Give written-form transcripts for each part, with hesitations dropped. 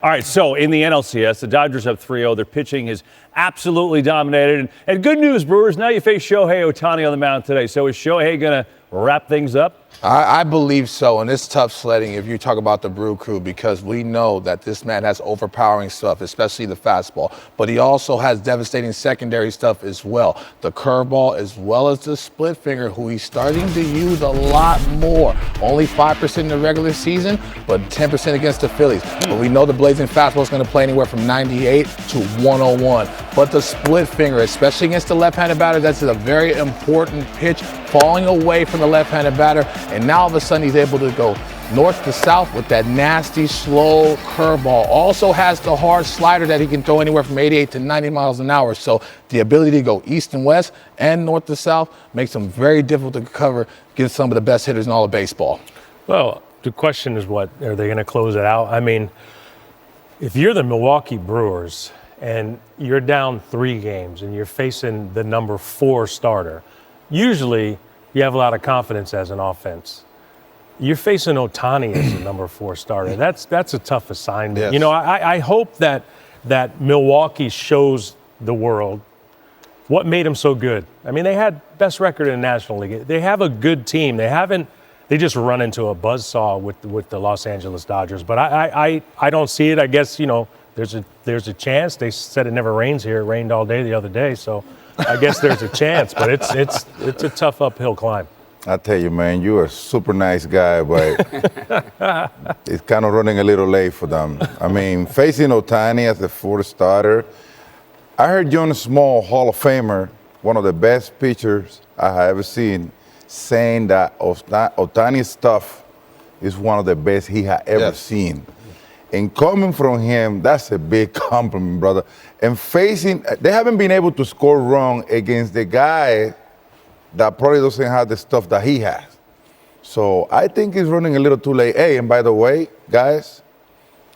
All right, so in the NLCS, the Dodgers have 3-0. Their pitching is absolutely dominated. And good news, Brewers, now you face Shohei Ohtani on the mound today. So is Shohei going to wrap things up? I believe so, and it's tough sledding if you talk about the Brew Crew, because we know that this man has overpowering stuff, especially the fastball, but he also has devastating secondary stuff as well. The curveball as well as the split finger, who he's starting to use a lot more. Only 5% in the regular season, but 10% against the Phillies. But we know the blazing fastball is going to play anywhere from 98 to 101. But the split finger, especially against the left-handed batter, that's a very important pitch, falling away from the left-handed batter. And now all of a sudden he's able to go north to south with that nasty, slow curveball. Also has the hard slider that he can throw anywhere from 88 to 90 miles an hour. So the ability to go east and west and north to south makes him very difficult to cover, gives some of the best hitters in all of baseball. Well, the question is, what are they going to close it out? I mean, if you're the Milwaukee Brewers and you're down 3 games and you're facing the number 4 starter, usually you have a lot of confidence as an offense. You're facing Ohtani as the number 4 starter. That's a tough assignment. Yes. You know, I hope that Milwaukee shows the world what made them so good. I mean, they had best record in the National League. They have a good team. They just run into a buzzsaw with the Los Angeles Dodgers. But I don't see it. I guess, you know, there's a chance. They said it never rains here. It rained all day the other day, so I guess there's a chance, but it's a tough uphill climb. I tell you, man, you're a super nice guy, but it's kind of running a little late for them. I mean, facing Ohtani as the 4th starter, I heard John Small, Hall of Famer, one of the best pitchers I have ever seen, saying that Ohtani's stuff is one of the best he had ever seen. And coming from him, that's a big compliment, brother. And they haven't been able to score wrong against the guy that probably doesn't have the stuff that he has. So I think he's running a little too late. Hey, and by the way, guys,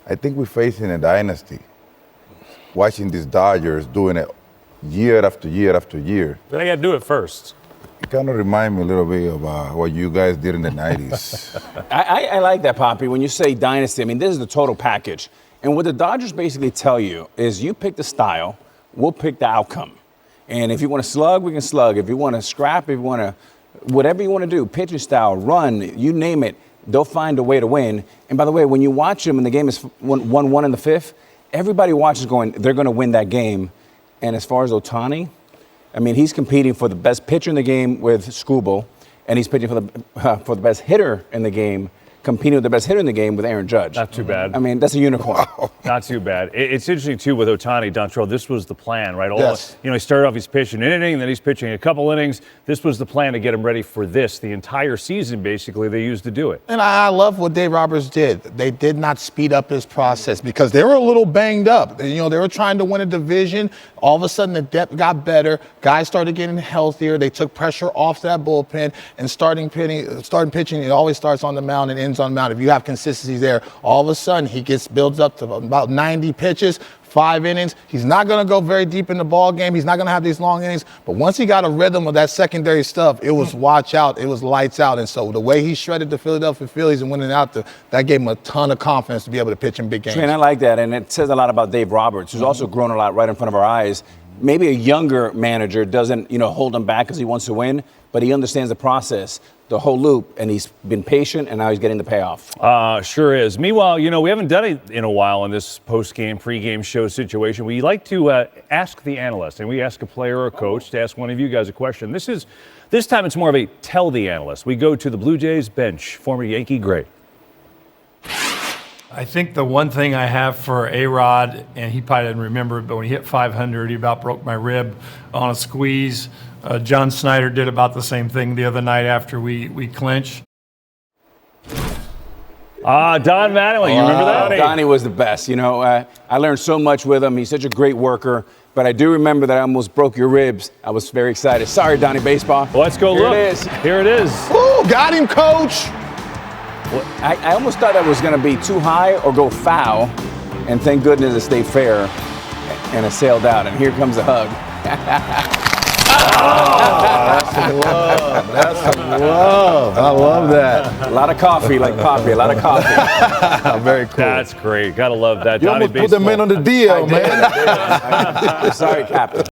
I think we're facing a dynasty. Watching these Dodgers doing it year after year after year. But I got to do it first. It kind of reminds me a little bit of what you guys did in the 90s. I like that, Papi. When you say dynasty, I mean, this is the total package. And what the Dodgers basically tell you is you pick the style, we'll pick the outcome. And if you want to slug, we can slug. If you want to scrap, if you want to, whatever you want to do, pitching style, run, you name it, they'll find a way to win. And by the way, when you watch them and the game is 1-1 in the 5th, everybody watches going, they're going to win that game. And as far as Ohtani, I mean, he's competing for the best pitcher in the game with Skubal, and he's pitching for the best hitter in the game, competing with the best hitter in the game with Aaron Judge. Not too bad. I mean, that's a unicorn. Wow. Not too bad. It's interesting, too, with Ohtani, Dontrell. This was the plan, right? Yes. You know, he started off, he's pitching an inning, then he's pitching a couple innings. This was the plan to get him ready for this. The entire season, basically, they used to do it. And I love what Dave Roberts did. They did not speed up his process because they were a little banged up. You know, they were trying to win a division. All of a sudden, the depth got better. Guys started getting healthier. They took pressure off that bullpen, and starting pitching, it always starts on the mound and ends on the mound. If you have consistency there, all of a sudden he builds up to about 90 pitches, 5 innings. He's not going to go very deep in the ball game. He's not going to have these long innings. But once he got a rhythm of that secondary stuff, it was watch out. It was lights out. And so the way he shredded the Philadelphia Phillies and winning out, that gave him a ton of confidence to be able to pitch in big games. And I like that, and it says a lot about Dave Roberts, who's also grown a lot right in front of our eyes. Maybe a younger manager doesn't, hold him back because he wants to win, but he understands the process, the whole loop, and he's been patient, and now he's getting the payoff. Sure is. Meanwhile, we haven't done it in a while in this post-game, pre-game show situation. We like to ask the analyst, and we ask a player or a coach to ask one of you guys a question. This time it's more of a tell the analyst. We go to the Blue Jays bench, former Yankee great. I think the one thing I have for A-Rod, and he probably didn't remember it, but when he hit 500, he about broke my rib on a squeeze. John Snyder did about the same thing the other night after we clinched. Don Mattingly, you remember that? Donnie was the best. I learned so much with him. He's such a great worker. But I do remember that I almost broke your ribs. I was very excited. Sorry, Donnie Baseball. Well, let's go look. Here it is. Here it is. Ooh, got him, coach. Well, I almost thought that was going to be too high or go foul, and thank goodness it stayed fair, and it sailed out, and here comes the hug. That's some love. I love that. A lot of coffee, like Papi, a lot of coffee. Very cool. That's great. Gotta love that. You Donnie almost put the man Baseball. on the deal, man. Sorry, Captain.